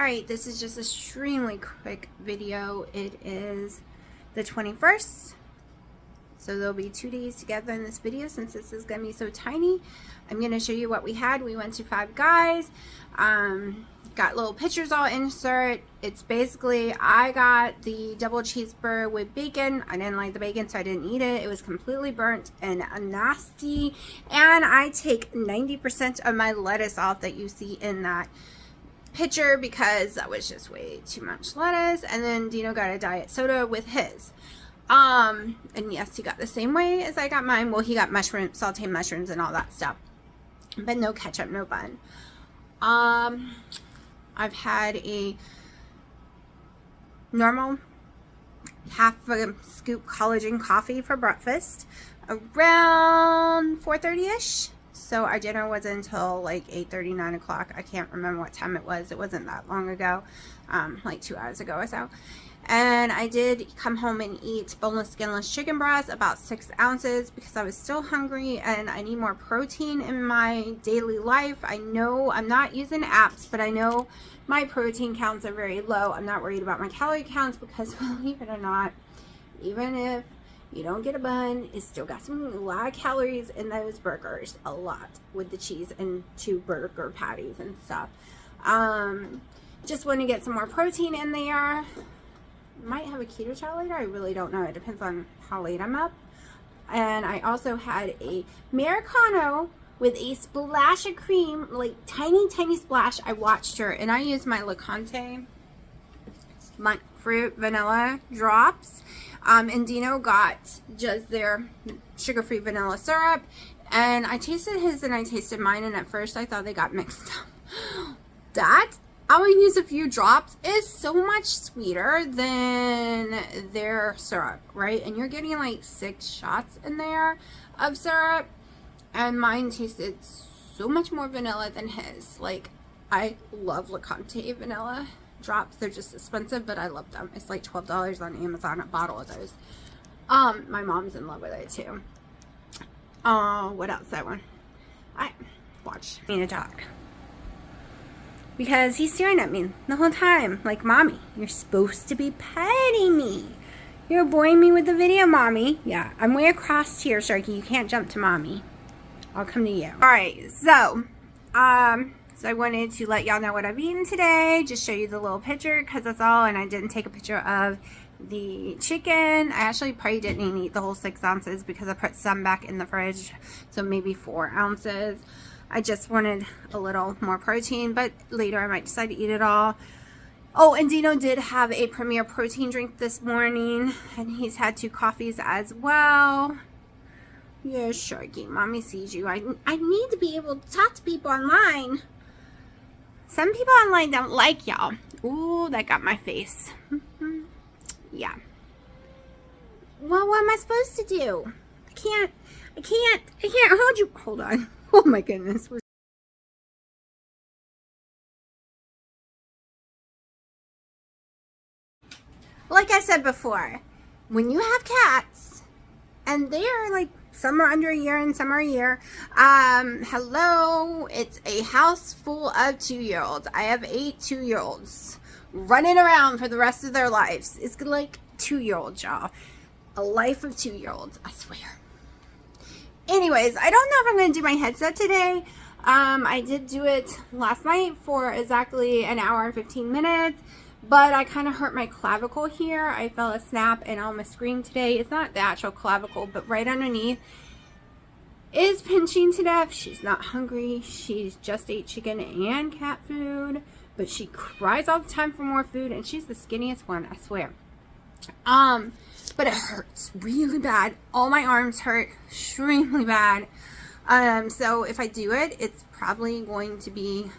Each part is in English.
Alright, this is just an extremely quick video. It is the 21st, so there'll be 2 days together in this video since this is going to be so tiny. I'm going to show you what we had. We went to Five Guys, got little pictures all insert. It's basically, I got the double cheeseburger with bacon. I didn't like the bacon, so I didn't eat it. It was completely burnt and nasty, and I take 90% of my lettuce off that you see in that picture because that was just way too much lettuce. And then Dino got a diet soda with his. And yes, he got the same way as I got mine. Well, he got sauteed mushrooms and all that stuff, but no ketchup, no bun. I've had a normal half a scoop collagen coffee for breakfast around 4:30ish. So our dinner wasn't until like 8:30, 9 o'clock. I can't remember what time it was. It wasn't that long ago, like 2 hours ago or so. And I did come home and eat boneless, skinless chicken breast, about 6 ounces, because I was still hungry and I need more protein in my daily life. I know I'm not using apps, but I know my protein counts are very low. I'm not worried about my calorie counts because, believe it or not, even if you don't get a bun, it's still got a lot of calories in those burgers, a lot, with the cheese and 2 burger patties and stuff. Just want to get some more protein in there. Might have a keto chat later. I really don't know. It depends on how late I'm up. And I also had a Americano with a splash of cream, like tiny splash. I watched her, and I used my LeConte monk fruit vanilla drops. And Dino got just their sugar-free vanilla syrup, and I tasted his and I tasted mine, and at first I thought they got mixed up. That I would use a few drops is so much sweeter than their syrup, right? And you're getting like 6 shots in there of syrup, and mine tasted so much more vanilla than his. Like, I love LeConte vanilla drops. They're just expensive, but I love them. It's like $12 on Amazon, a bottle of those. My mom's in love with it too. What else? That one. I need to talk because he's staring at me the whole time like, Mommy, you're supposed to be petting me. You're boring me with the video, Mommy. Yeah, I'm way across here, Sharky. You can't jump to Mommy. I'll come to you. All right, so I wanted to let y'all know what I've eaten today. Just show you the little picture because that's all. And I didn't take a picture of the chicken. I actually probably didn't even eat the whole 6 ounces because I put some back in the fridge. So maybe 4 ounces. I just wanted a little more protein, but later I might decide to eat it all. Oh, and Dino did have a Premier protein drink this morning, and he's had 2 coffees as well. Yeah, Sharky, Mommy sees you. I need to be able to talk to people online. Some people online don't like y'all. Ooh, that got my face. Yeah. Well, what am I supposed to do? I can't hold you. Hold on. Oh my goodness. Like I said before, when you have cats, and they're like, some are under a year and some are a year. Hello, it's a house full of 2-year-olds. I have 8 2-year-olds running around for the rest of their lives. It's like 2-year-olds, y'all. A life of 2-year-olds, I swear. Anyways, I don't know if I'm going to do my headset today. I did do it last night for exactly an hour and 15 minutes. But I kind of hurt my clavicle here. I felt a snap and almost screamed today. It's not the actual clavicle, but right underneath is pinching to death. She's not hungry. She's just ate chicken and cat food, but she cries all the time for more food, and she's the skinniest one, I swear. But it hurts really bad. All my arms hurt extremely bad. So if I do it, it's probably going to be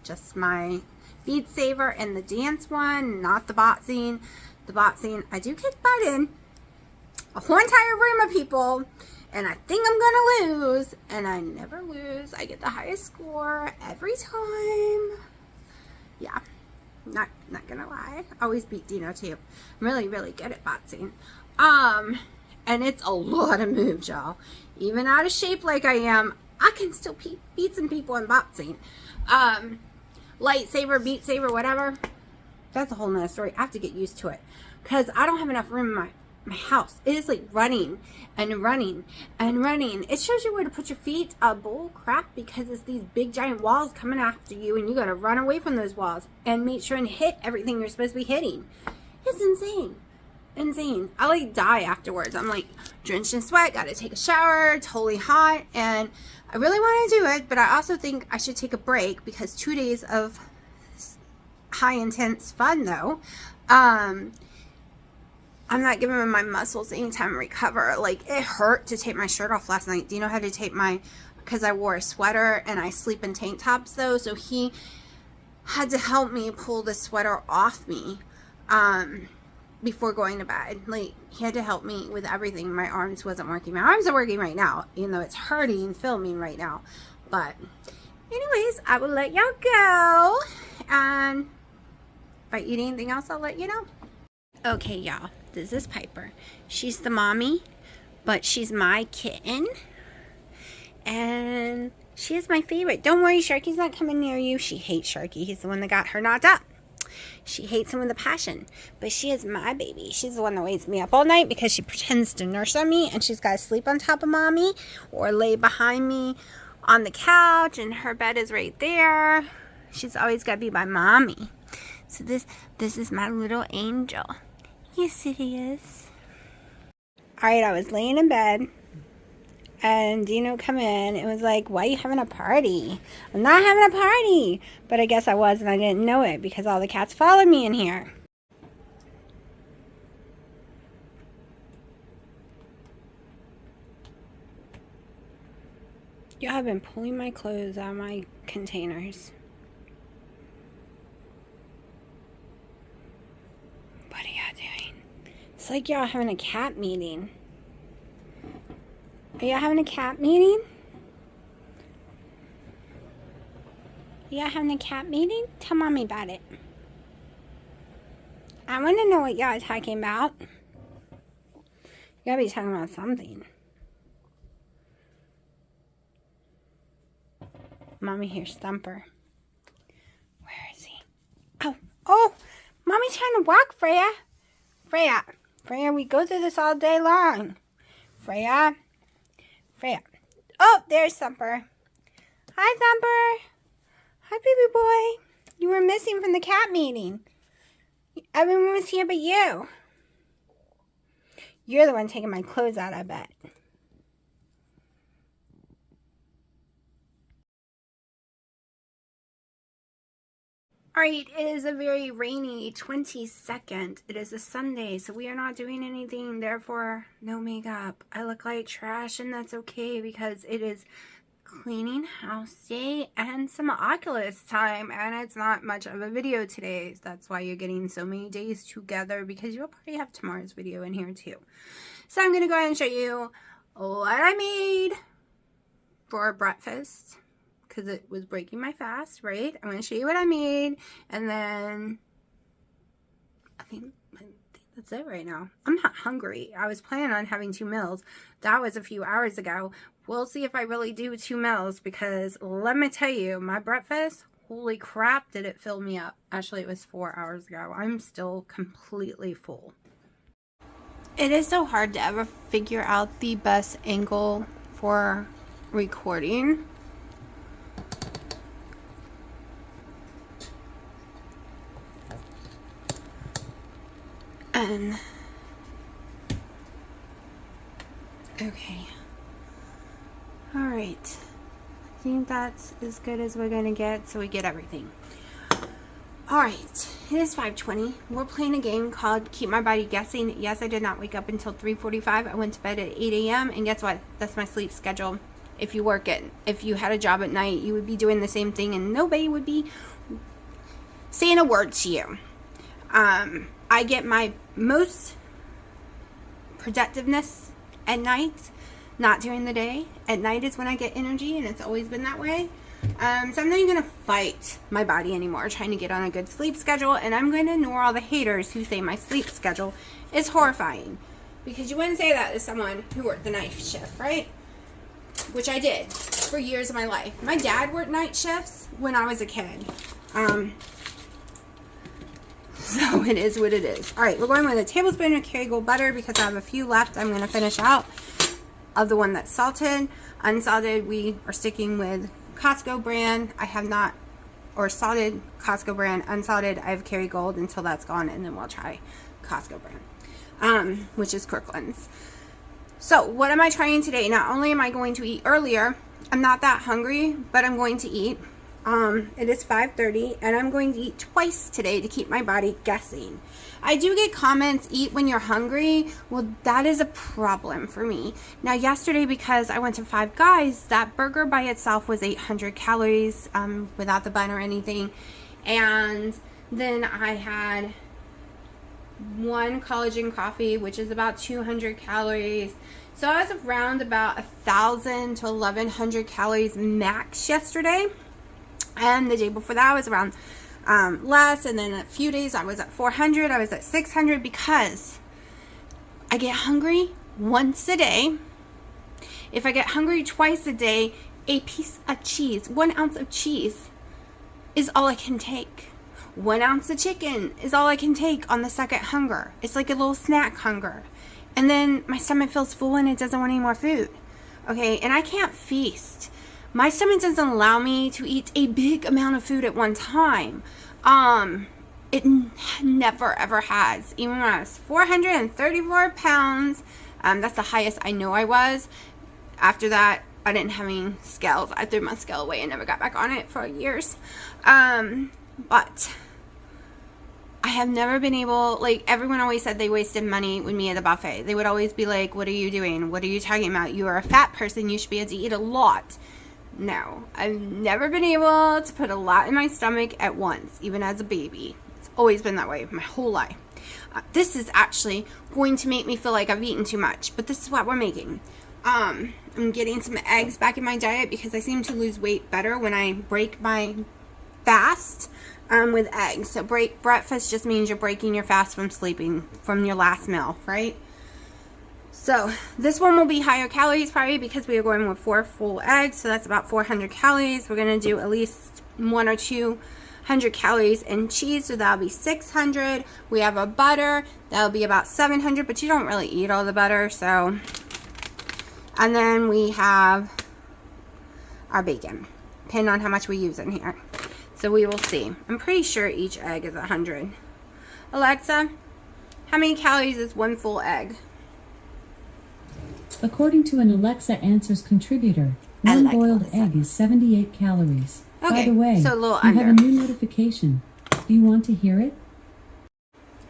just my Beat Saver and the dance one, not the boxing. The boxing, I do kick butt in a whole entire room of people, and I think I'm gonna lose, and I never lose. I get the highest score every time. Yeah, not gonna lie. I always beat Dino too. I'm really good at boxing. And it's a lot of moves, y'all. Even out of shape like I am, I can still beat some people in boxing. lightsaber, beat saber, whatever. That's a whole nother story. I have to get used to it because I don't have enough room in my house. It is like running and running and running. It shows you where to put your feet. Bull crap, because it's these big giant walls coming after you, and you got to run away from those walls and make sure and hit everything you're supposed to be hitting. It's insane. Insane. I like die afterwards. I'm like drenched in sweat, got to take a shower, totally hot, and I really want to do it, but I also think I should take a break because 2 days of high intense fun though, I'm not giving my muscles any time to recover. Like, it hurt to take my shirt off last night. Do you know how to take because I wore a sweater and I sleep in tank tops though, so he had to help me pull the sweater off me before going to bed. Like, he had to help me with everything. My arms wasn't working. My arms are working right now, even though it's hurting filming right now. But anyways, I will let y'all go, and if I eat anything else, I'll let you know. Okay, y'all, this is Piper. She's the mommy, but she's my kitten, and she is my favorite. Don't worry, Sharky's not coming near you. She hates Sharky. He's the one that got her knocked up. She hates him with a passion, but she is my baby. She's the one that wakes me up all night because she pretends to nurse on me, and she's got to sleep on top of mommy or lay behind me on the couch, and her bed is right there. She's always got to be by mommy. So this is my little angel. Yes, it is. All right, I was laying in bed, and Dino come in. It was like, why are you having a party? I'm not having a party. But I guess I was, and I didn't know it because all the cats followed me in here. Y'all have been pulling my clothes out of my containers. What are y'all doing? It's like y'all having a cat meeting. Are y'all having a cat meeting? Are y'all having a cat meeting? Tell mommy about it. I want to know what y'all are talking about. You gotta be talking about something. Mommy hears Thumper. Where is he? Oh, mommy's trying to walk, Freya. Freya, we go through this all day long. Freya. Oh, there's Thumper. Hi, Thumper. Hi, baby boy. You were missing from the cat meeting. Everyone was here but you. You're the one taking my clothes out, I bet. Alright, it is a very rainy 22nd. It is a Sunday, so we are not doing anything, therefore no makeup. I look like trash, and that's okay because it is cleaning house day and some Oculus time, and it's not much of a video today. That's why you're getting so many days together, because you'll probably have tomorrow's video in here too. So I'm going to go ahead and show you what I made for breakfast, because it was breaking my fast, right? I'm going to show you what I made, and then I think that's it right now. I'm not hungry. I was planning on having 2 meals. That was a few hours ago. We'll see if I really do 2 meals, because let me tell you, my breakfast, holy crap, did it fill me up. Actually, it was 4 hours ago. I'm still completely full. It is so hard to ever figure out the best angle for recording. Okay. Alright. I think that's as good as we're gonna get, so we get everything. Alright. It is 5:20. We're playing a game called Keep My Body Guessing. Yes, I did not wake up until 3:45. I went to bed at 8 a.m. and guess what? That's my sleep schedule. If you had a job at night, you would be doing the same thing and nobody would be saying a word to you. I get my most productiveness at night, not during the day. At night is when I get energy, and it's always been that way. So I'm not even going to fight my body anymore trying to get on a good sleep schedule, and I'm going to ignore all the haters who say my sleep schedule is horrifying, because you wouldn't say that to someone who worked the night shift, right? Which I did for years of my life. My dad worked night shifts when I was a kid. So it is what it is. All right, we're going with a tablespoon of Kerrygold butter because I have a few left. I'm going to finish out of the one that's salted. Unsalted, we are sticking with Costco brand. I have not, or salted Costco brand. Unsalted, I have Kerrygold until that's gone, and then we'll try Costco brand, which is Kirkland's. So what am I trying today? Not only am I going to eat earlier, I'm not that hungry, but I'm going to eat. It is 5:30, and I'm going to eat twice today to keep my body guessing. I do get comments, eat when you're hungry. Well, that is a problem for me. Now, yesterday, because I went to Five Guys, that burger by itself was 800 calories without the bun or anything. And then I had one collagen coffee, which is about 200 calories. So I was around about 1,000 to 1,100 calories max yesterday. And the day before that I was around less, and then a few days I was at 400, I was at 600, because I get hungry once a day. If I get hungry twice a day, a piece of cheese, 1 ounce of cheese is all I can take. 1 ounce of chicken is all I can take on the second hunger. It's like a little snack hunger. And then my stomach feels full and it doesn't want any more food. Okay, and I can't feast. My stomach doesn't allow me to eat a big amount of food at one time. It never ever has. Even when I was 434 pounds, that's the highest I know I was. After that, I didn't have any scales. I threw my scale away and never got back on it for years. But I have never been able, like, everyone always said they wasted money with me at the buffet. They would always be like, what are you doing? What are you talking about? You are a fat person. You should be able to eat a lot. No, I've never been able to put a lot in my stomach at once, even as a baby. It's always been that way my whole life. This is actually going to make me feel like I've eaten too much, but this is what we're making. I'm getting some eggs back in my diet because I seem to lose weight better when I break my fast with eggs. So breakfast just means you're breaking your fast from sleeping, from your last meal, right? So this one will be higher calories probably because we are going with 4 full eggs. So that's about 400 calories. We're going to do at least 100 or 200 calories in cheese. So that'll be 600. We have a butter. That'll be about 700, but you don't really eat all the butter. So, and then we have our bacon, depending on how much we use in here. So we will see. I'm pretty sure each egg is 100. Alexa, how many calories is 1 full egg? According to an Alexa Answers contributor, one boiled egg is 78 calories. Okay, by the way, so a little you under. have a new notification. Do you want to hear it?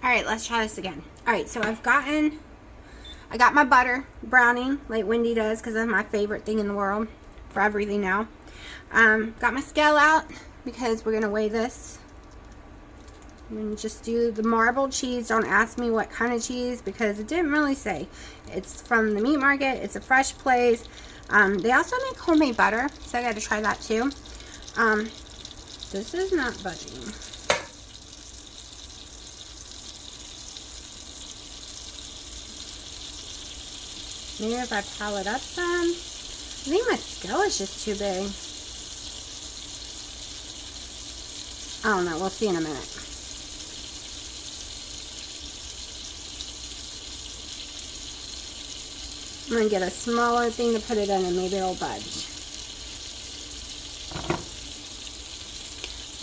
All right, let's try this again. All right, so I got my butter browning like Wendy does because that's my favorite thing in the world for everything now. Got my scale out because we're going to weigh this. I'm going to just do the marbled cheese. Don't ask me what kind of cheese because it didn't really say. It's from the meat market. It's a fresh place. They also make homemade butter, so I got to try that too. This is not budging. Maybe if I pile it up some. I think my scale is just too big. I don't know. We'll see in a minute. I'm going to get a smaller thing to put it in and maybe it'll budge.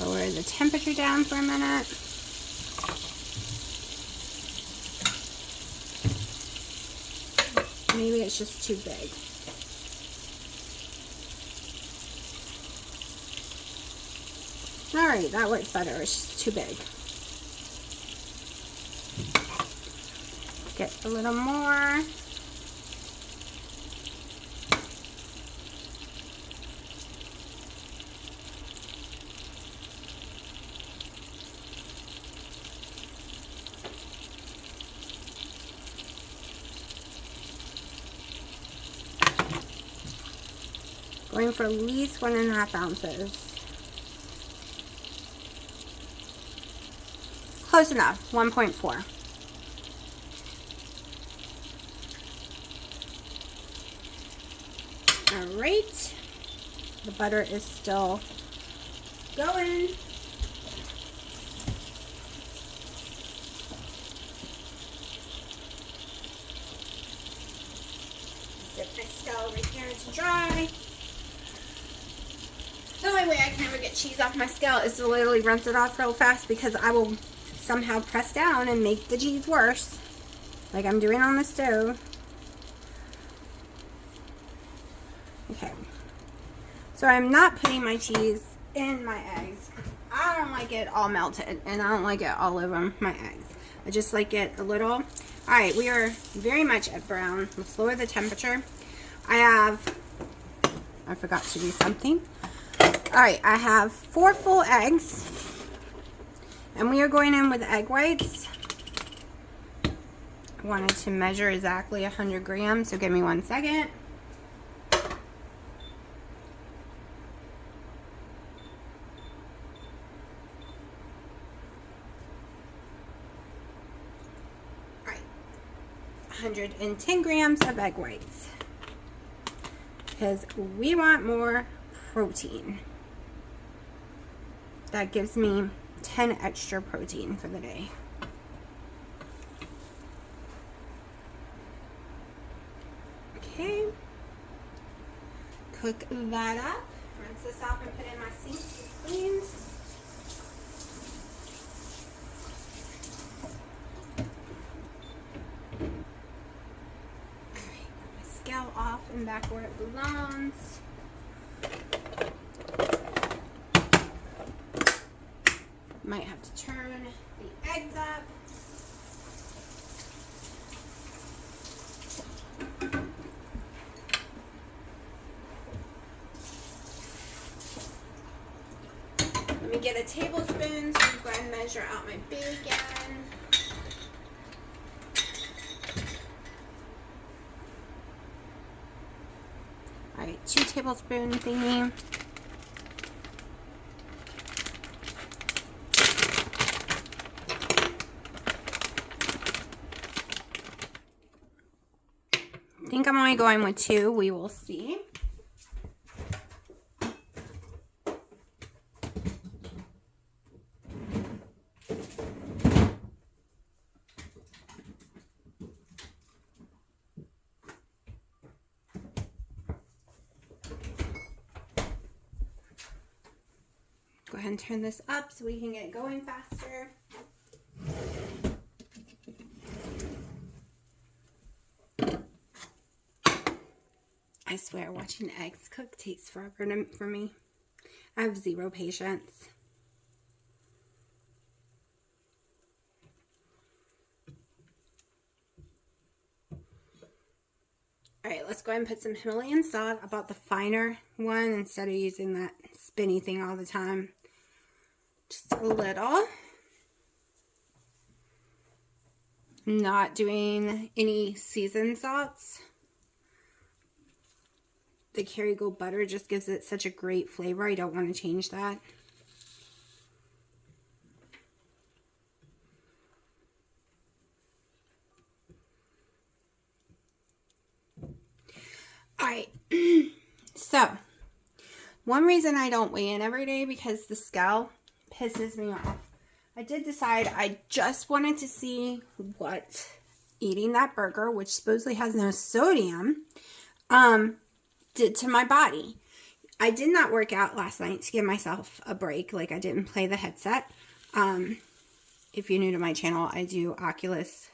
Lower the temperature down for a minute. Maybe it's just too big. Alright, that works better. It's just too big. Get a little more. Going for at least 1.5 ounces. Close enough, 1.4. All right, the butter is still going. to dry. The only way I can ever get cheese off my scale is to literally rinse it off real fast, because I will somehow press down and make the cheese worse, like I'm doing on the stove. Okay, so I'm not putting my cheese in my eggs. I don't like it all melted, and I don't like it all over my eggs. I just like it a little. All right, we are very much at brown. Let's lower the temperature. I forgot to do something. All right, I have 4 full eggs, and we are going in with egg whites. I wanted to measure exactly 100 grams, so give me 1 second. All right, 110 grams of egg whites, because we want more protein. That gives me 10 extra protein for the day. Okay. Cook that up. Rinse this off and put it in my sink to clean. Alright, got my scale off and back where it belongs. Might have to turn the eggs up. Let me get a tablespoon so I'm going to measure out my bacon. Alright, 2 tablespoon thingy. I think I'm only going with 2. We will see. Go ahead and turn this up so we can get going faster. I swear, watching eggs cook takes forever for me. I have 0 patience. Alright, let's go ahead and put some Himalayan salt. I bought the finer one instead of using that spinny thing all the time. Just a little. I'm not doing any seasoned salts. The Kerrygold butter just gives it such a great flavor. I don't want to change that. Alright, so one reason I don't weigh in every day, because the scale pisses me off. I did decide I just wanted to see what eating that burger, which supposedly has no sodium, did to my body. I did not work out last night to give myself a break. Like, I didn't play the headset. If you're new to my channel, I do Oculus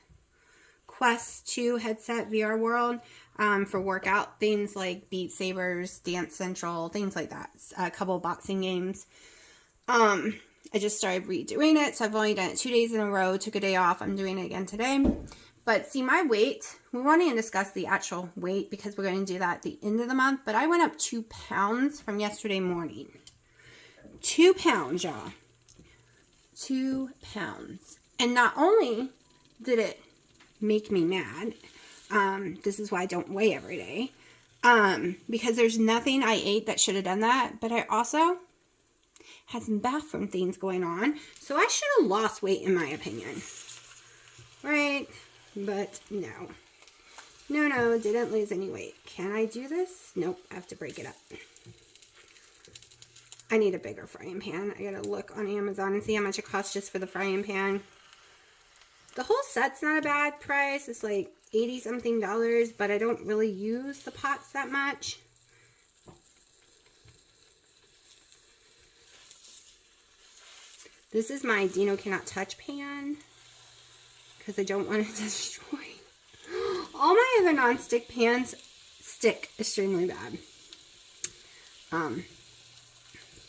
Quest 2 headset VR world for workout things like Beat Sabers, Dance Central, things like that. A couple of boxing games. I just started redoing it, so I've only done it 2 days in a row. Took a day off. I'm doing it again today. But see, my weight, we won't even discuss the actual weight because we're going to do that at the end of the month. But I went up 2 pounds from yesterday morning. 2 pounds, y'all. 2 pounds. And not only did it make me mad, this is why I don't weigh every day, because there's nothing I ate that should have done that. But I also had some bathroom things going on. So I should have lost weight, in my opinion. Right? But no. No, didn't lose any weight. Can I do this? Nope, I have to break it up. I need a bigger frying pan. I gotta look on Amazon and see how much it costs just for the frying pan. The whole set's not a bad price. It's like $80 something, but I don't really use the pots that much. This is my Dino Cannot Touch pan because I don't want it to destroy. All my other non-stick pans stick extremely bad.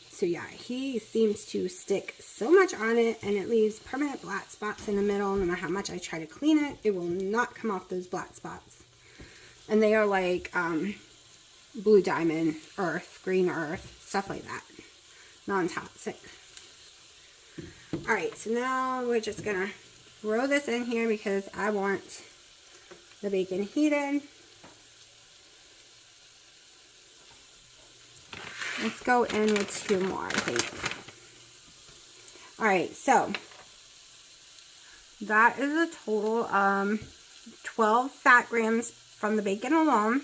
So yeah, he seems to stick so much on it, and it leaves permanent black spots in the middle. No matter how much I try to clean it, it will not come off those black spots. And they are like blue diamond, earth, green earth, stuff like that. Non-toxic. Alright, so now we're just going to throw this in here because I want the bacon heated. Let's go in with 2 more, I think. Alright, so that is a total 12 fat grams from the bacon alone.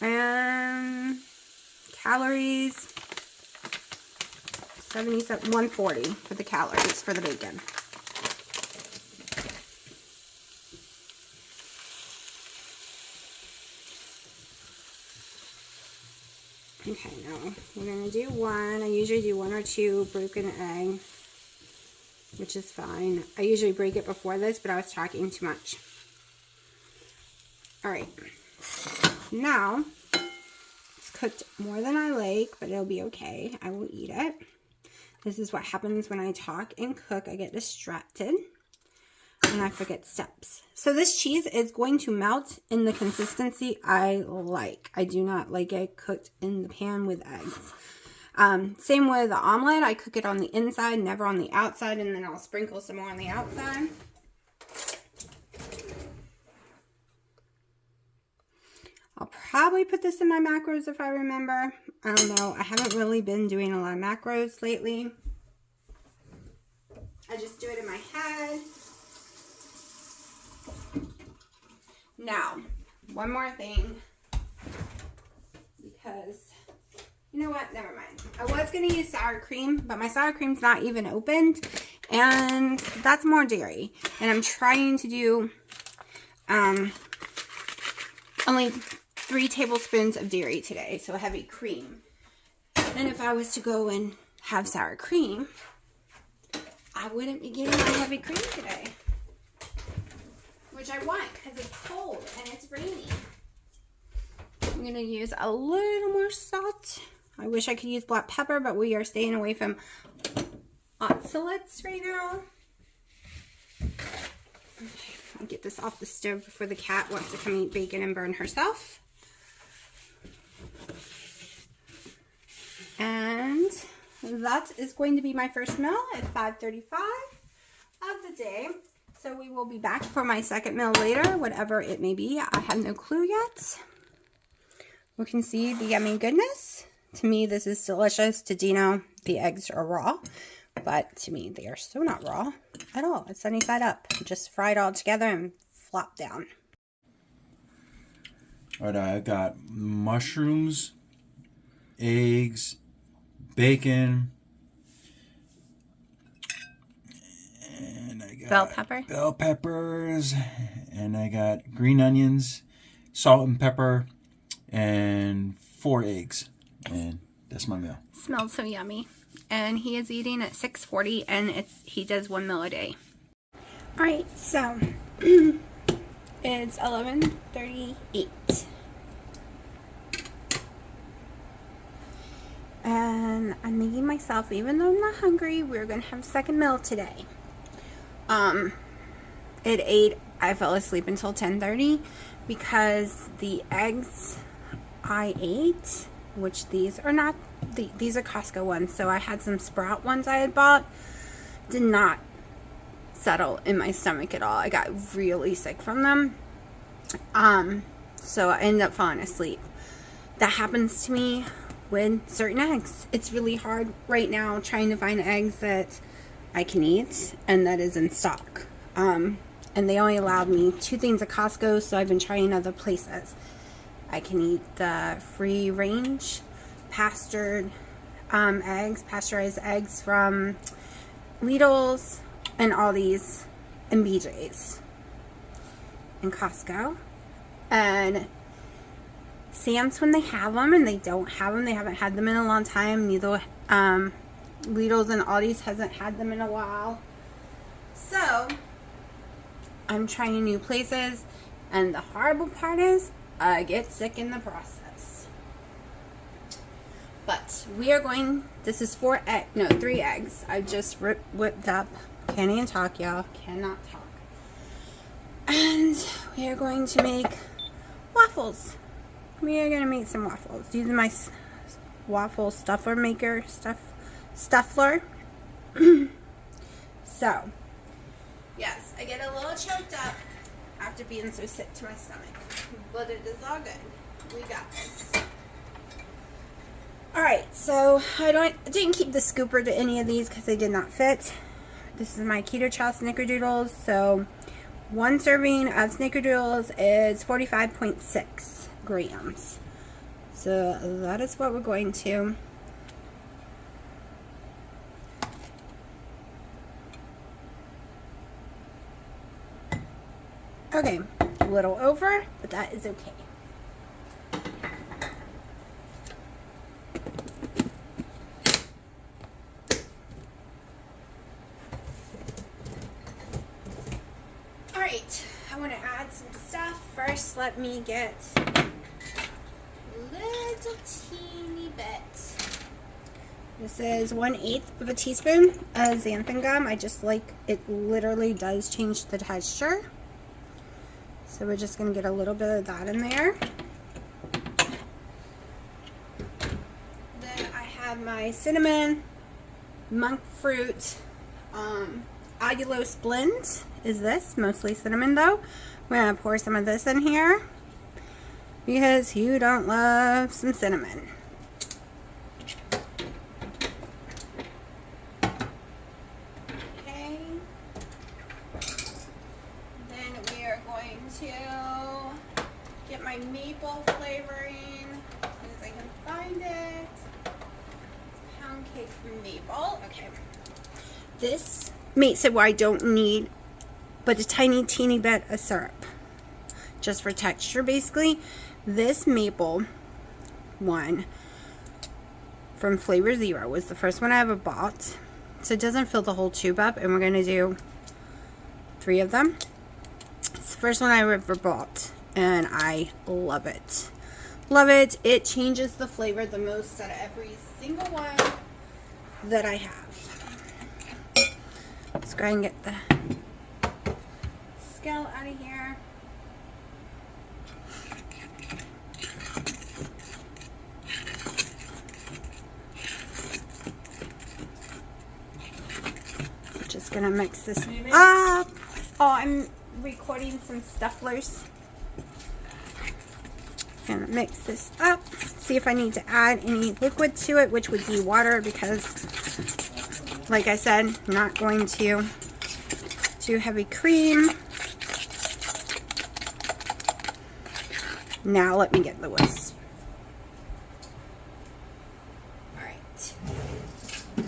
And calories, 140 for the calories for the bacon. Okay, now we're going to do 1. I usually do 1 or 2 broken egg, which is fine. I usually break it before this, but I was talking too much. Alright, now it's cooked more than I like, but it'll be okay. I will eat it. This is what happens when I talk and cook. I get distracted and I forget steps. So this cheese is going to melt in the consistency I like. I do not like it cooked in the pan with eggs. Same with the omelet. I cook it on the inside, never on the outside, and then I'll sprinkle some more on the outside. I'll probably put this in my macros if I remember. I don't know. I haven't really been doing a lot of macros lately. I just do it in my head. Now, one more thing. Because, you know what? Never mind. I was going to use sour cream, but my sour cream's not even opened. And that's more dairy. And I'm trying to do only 3 tablespoons of dairy today, so heavy cream. And if I was to go and have sour cream, I wouldn't be getting my heavy cream today. Which I want because it's cold and it's rainy. I'm going to use a little more salt. I wish I could use black pepper, but we are staying away from oxalates right now. Okay, I'll get this off the stove before the cat wants to come eat bacon and burn herself. And that is going to be my first meal at 5:35 of the day. So we will be back for my second meal later, whatever it may be. I have no clue yet. We can see the yummy goodness. To me, this is delicious. To Dino, the eggs are raw. But to me, they are so not raw at all. It's sunny side up. Just fried all together and flop down. All right, I got mushrooms, eggs, bacon, and I got bell peppers, and I got green onions, salt and pepper, and 4 eggs. And that's my meal. Smells so yummy. And he is eating at 6:40, and he does 1 meal a day. All right, so it's 11:38. And I'm making myself, even though I'm not hungry, we're going to have a second meal today. At 8, I fell asleep until 10:30 because the eggs I ate, which these are not, these are Costco ones, so I had some Sprout ones I had bought, did not settle in my stomach at all. I got really sick from them. So I ended up falling asleep. That happens to me with certain eggs. It's really hard right now trying to find eggs that I can eat and that is in stock. And they only allowed me 2 things at Costco, so I've been trying other places. I can eat the free range pasteurized eggs from Lidl's and Aldi's and BJ's and Costco. And Sam's when they have them, and they don't have them. They haven't had them in a long time. Neither Lidl's and Aldi's hasn't had them in a while. So, I'm trying new places. And the horrible part is, I get sick in the process. But we are going, this is 3 eggs. I just whipped up. Can't even talk, y'all. Cannot talk. And we are going to make waffles. We are going to make some waffles using my waffle stuffer maker, stuffler. So, yes, I get a little choked up after being so sick to my stomach. But it is all good. We got this. Alright, so I didn't keep the scooper to any of these because they did not fit. This is my keto chow snickerdoodles. So, 1 serving of snickerdoodles is 45.6 grams. So, that is what we're going to. Okay, a little over, but that is okay. Alright, I want to add some stuff. First, let me get a little teeny bit. This is 1/8 of a teaspoon of xanthan gum. I just like it, literally does change the texture. So we're just going to get a little bit of that in there. Then I have my cinnamon, monk fruit, allulose blend is this, mostly cinnamon though. I'm going to pour some of this in here because who don't love some cinnamon? Okay. Then we are going to get my maple flavoring as soon as I can find it. Pound cake from maple. Okay. This makes it where I don't need but a tiny teeny bit of syrup, just for texture basically. This maple one from Flavor Zero was the first one I ever bought, so it doesn't fill the whole tube up, and we're going to do 3 of them. It's the first one I ever bought, and I love it. Love it. It changes the flavor the most out of every single one that I have. Let's go ahead and get the scale out of here. Just gonna mix this up. Oh, I'm recording some stufflers. Gonna mix this up. See if I need to add any liquid to it, which would be water, because like I said, I'm not going to do heavy cream. Now let me get the whisk. Alright. I'm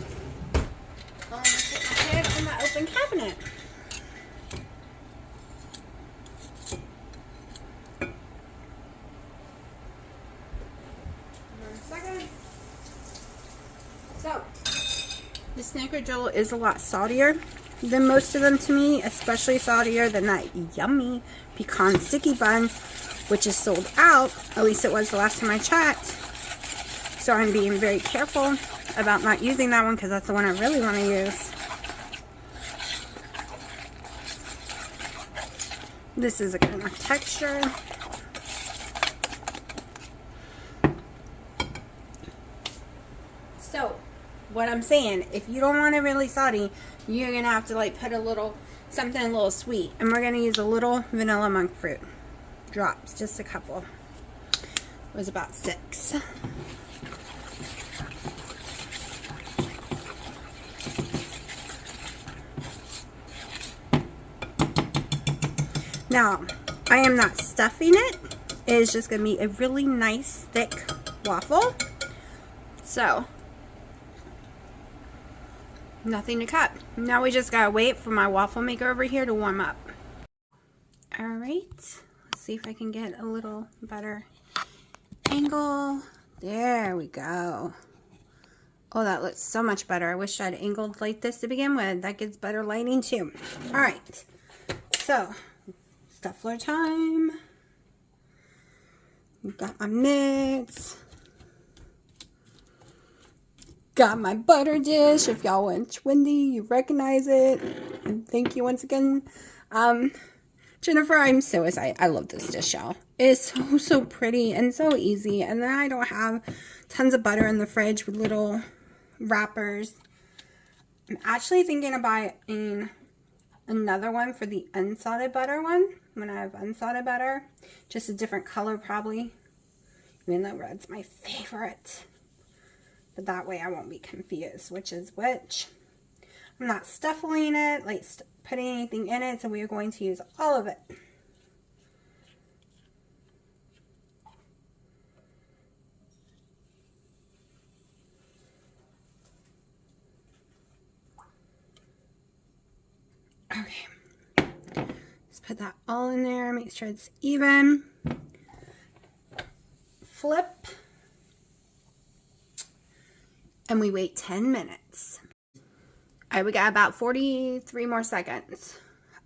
going to put my head in my open cabinet. So, the snickerdoodle is a lot saltier than most of them to me, especially saltier than that yummy pecan sticky bun, which is sold out. At least it was the last time I checked. So I'm being very careful about not using that one because that's the one I really want to use. This is a good enough texture. So, what I'm saying, if you don't want it really salty, you're going to have to like put a little, something a little sweet. And we're going to use a little vanilla monk fruit. Drops, just a couple. It was about 6. Now, I am not stuffing it. It is just going to be a really nice, thick waffle. So, nothing to cut. Now we just got to wait for my waffle maker over here to warm up. Alright, let's see if I can get a little better angle. There we go. Oh, that looks so much better. I wish I'd angled like this to begin with. That gets better lighting too. All right. So, Stuffler time. Got my mix. Got my butter dish. If y'all went Wendy, you recognize it. And thank you once again. Jennifer, I'm so excited. I love this dish, y'all. It's so pretty and so easy. And then I don't have tons of butter in the fridge with little wrappers. I'm actually thinking of buying another one for the unsalted butter one. When I have unsalted butter. Just a different color probably. Even though red's my favorite. But that way I won't be confused which is which. I'm not stuffing it, like putting anything in it, so we are going to use all of it. Okay. Let's put that all in there, make sure it's even. Flip. And we wait 10 minutes. All right, we got about 43 more seconds.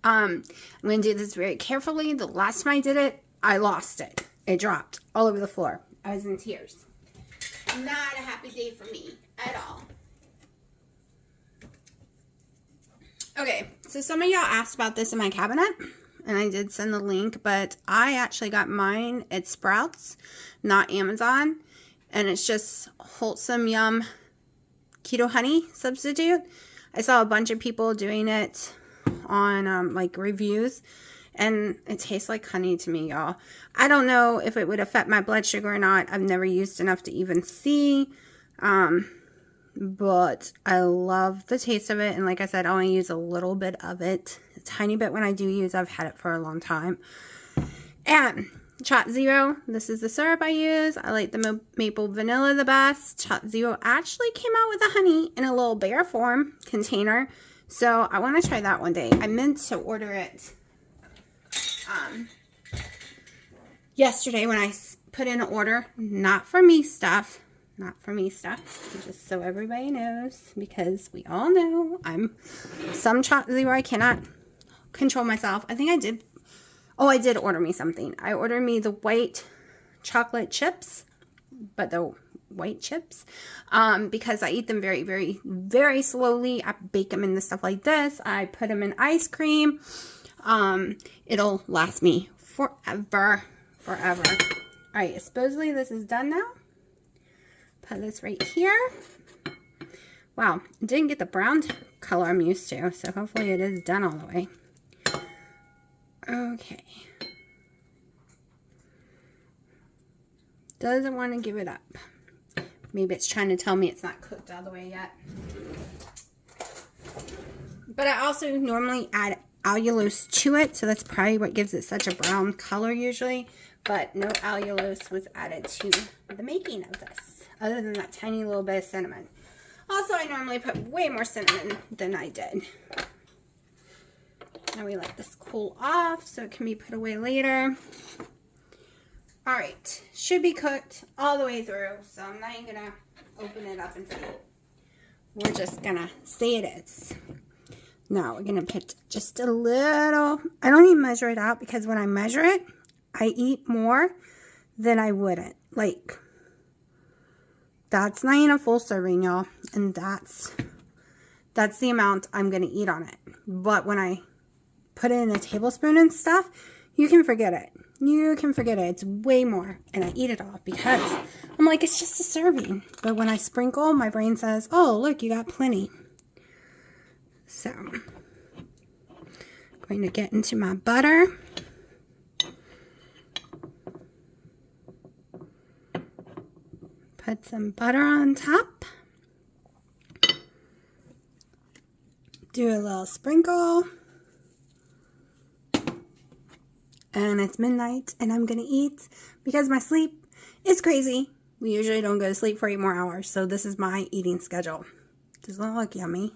I'm going to do this very carefully. The last time I did it, I lost it. It dropped all over the floor. I was in tears. Not a happy day for me at all. Okay, so some of y'all asked about this in my cabinet, and I did send the link, but I actually got mine at Sprouts, not Amazon, and it's just Wholesome Yum Keto Honey substitute. I saw a bunch of people doing it on like reviews, and it tastes like honey to me, y'all. I don't know if it would affect my blood sugar or not. I've never used enough to even see, but I love the taste of it. And like I said, I only use a little bit of it, a tiny bit when I do use. I've had it for a long time. And Chat Zero, this is the syrup I use. I like the maple vanilla the best. Chat Zero actually came out with the honey in a little bear form container, so I want to try that one day. I meant to order it yesterday when I put in an order. Not for me stuff, just so everybody knows, because we all know I'm some Chat Zero. I cannot control myself. I think I did. Oh, I did order me something. I ordered me the white chocolate chips, but the white chips, because I eat them very, very, very slowly. I bake them into stuff like this. I put them in ice cream. It'll last me forever. All right, supposedly this is done now. Put this right here. Wow, it didn't get the brown color I'm used to, so hopefully it is done all the way. Okay. Doesn't want to give it up. Maybe it's trying to tell me it's not cooked all the way yet. But I also normally add allulose to it, so that's probably what gives it such a brown color usually. But no allulose was added to the making of this, other than that tiny little bit of cinnamon. Also, I normally put way more cinnamon than I did. Now we let this cool off so it can be put away later. Alright, should be cooked all the way through, so I'm not even going to open it up and see. We're just going to say it is. Now we're going to put just a little, I don't even measure it out, because when I measure it, I eat more than I wouldn't. Like, that's not even a full serving, y'all, and that's the amount I'm going to eat on it. But when I put it in a tablespoon and stuff, you can forget it. You can forget it. It's way more. And I eat it all because I'm like, it's just a serving. But when I sprinkle, my brain says, oh, look, you got plenty. So, I'm going to get into my butter. Put some butter on top. Do a little sprinkle. And it's midnight, and I'm going to eat because my sleep is crazy. We usually don't go to sleep for 8 more hours, so this is my eating schedule. Does that look yummy?